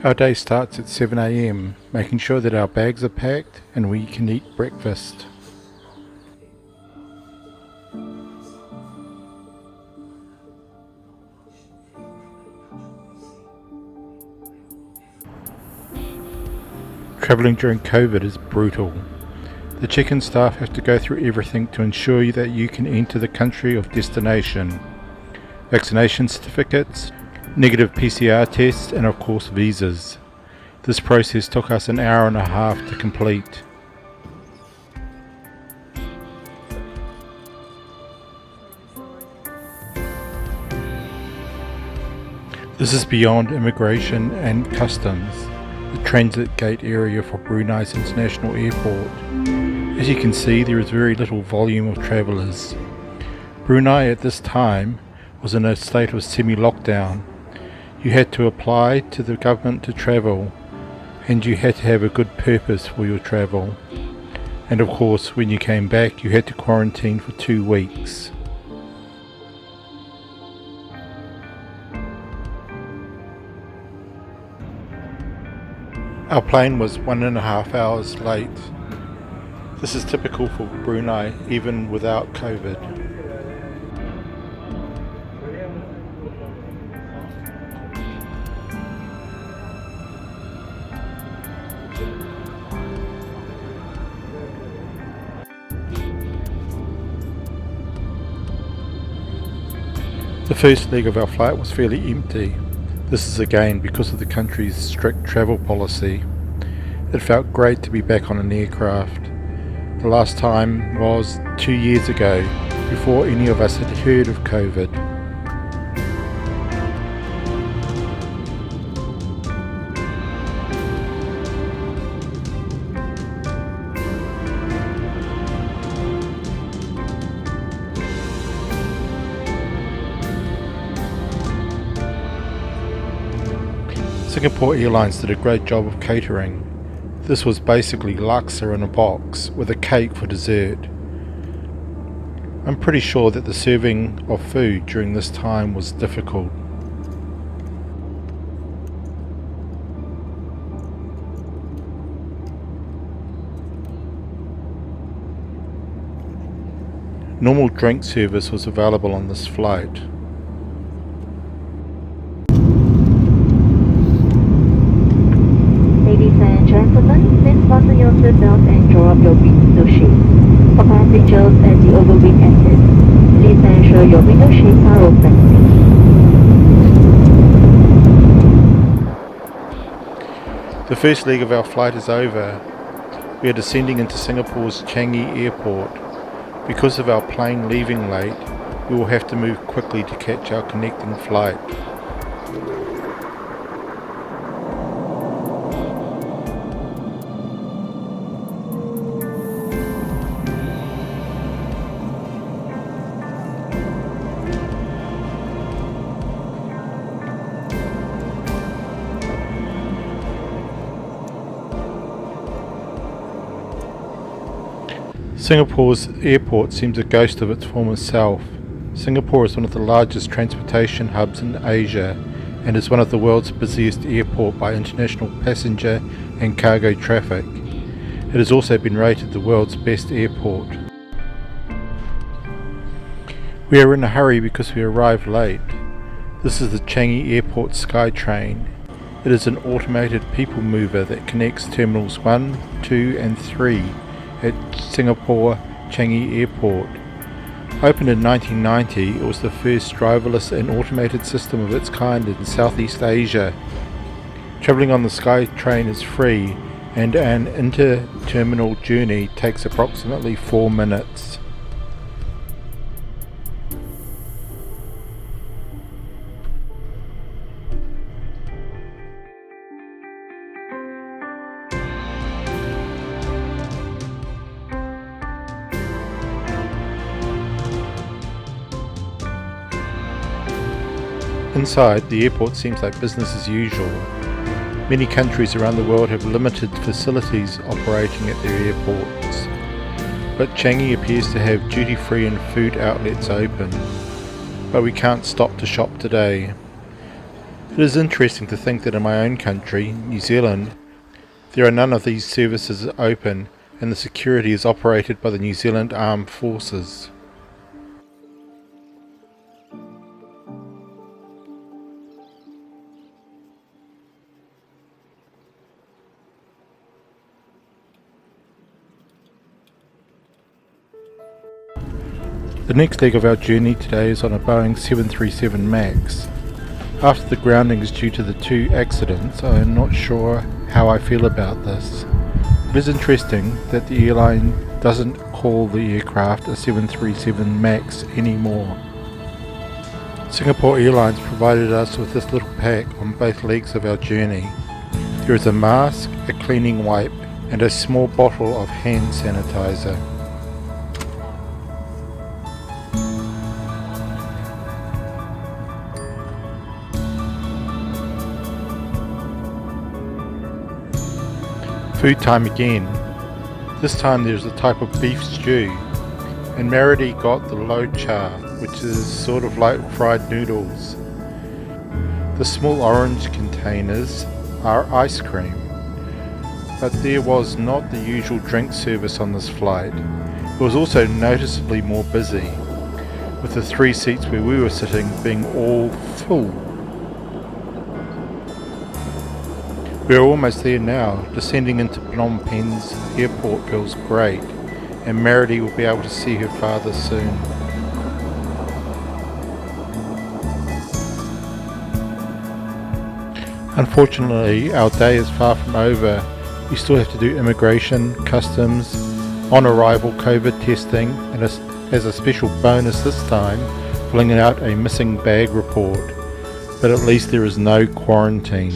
Our day starts at 7 a.m, making sure that our bags are packed and we can eat breakfast. Travelling during COVID is brutal. The check-in staff have to go through everything to ensure that you can enter the country of destination. Vaccination certificates, negative PCR tests, and of course visas. This process took us an hour and a half to complete. This is beyond immigration and customs, the transit gate area for Brunei's international airport. As you can see, there is very little volume of travellers. Brunei at this time was in a state of semi-lockdown. You had to apply to the government to travel, and you had to have a good purpose for your travel. And of course, when you came back, you had to quarantine for 2 weeks. Our plane was 1.5 hours late. This is typical for Brunei, even without COVID. The first leg of our flight was fairly empty. This is again because of the country's strict travel policy. It felt great to be back on an aircraft. The last time was 2 years ago, before any of us had heard of COVID. Singapore Airlines did a great job of catering. This was basically laksa in a box with a cake for dessert. I'm pretty sure that the serving of food during this time was difficult. Normal drink service was available on this flight. Ladies and gentlemen, please fasten your seatbelts and draw up your window shades. For passengers at the overwing exit, please ensure your window shades are open. The first leg of our flight is over. We are descending into Singapore's Changi airport. Because of our plane leaving late, we will have to move quickly to catch our connecting flight. Singapore's airport seems a ghost of its former self. Singapore is one of the largest transportation hubs in Asia and is one of the world's busiest airport by international passenger and cargo traffic. It has also been rated the world's best airport. We are in a hurry because we arrived late. This is the Changi Airport Skytrain. It is an automated people mover that connects Terminals 1, 2 and 3 at Singapore Changi Airport. Opened in 1990, it was the first driverless and automated system of its kind in Southeast Asia. Travelling on the Skytrain is free and an inter-terminal journey takes approximately 4 minutes. Inside, the airport seems like business as usual. Many countries around the world have limited facilities operating at their airports, but Changi appears to have duty-free and food outlets open. But we can't stop to shop today. It is interesting to think that in my own country, New Zealand, there are none of these services open, and the security is operated by the New Zealand Armed Forces. The next leg of our journey today is on a Boeing 737 MAX. After the groundings due to the 2 accidents, I am not sure how I feel about this. It is interesting that the airline doesn't call the aircraft a 737 MAX anymore. Singapore Airlines provided us with this little pack on both legs of our journey. There is a mask, a cleaning wipe, and a small bottle of hand sanitizer. Food time again. This time there's a type of beef stew, and Marity got the lo cha, which is sort of like fried noodles. The small orange containers are ice cream, but there was not the usual drink service on this flight. It was also noticeably more busy, with the 3 seats where we were sitting being all full. We are almost there now. Descending into Phnom Penh's airport feels great, and Marity will be able to see her father soon. Unfortunately, our day is far from over. We still have to do immigration, customs, on arrival COVID testing, and as a special bonus this time, filling out a missing bag report. But at least there is no quarantine.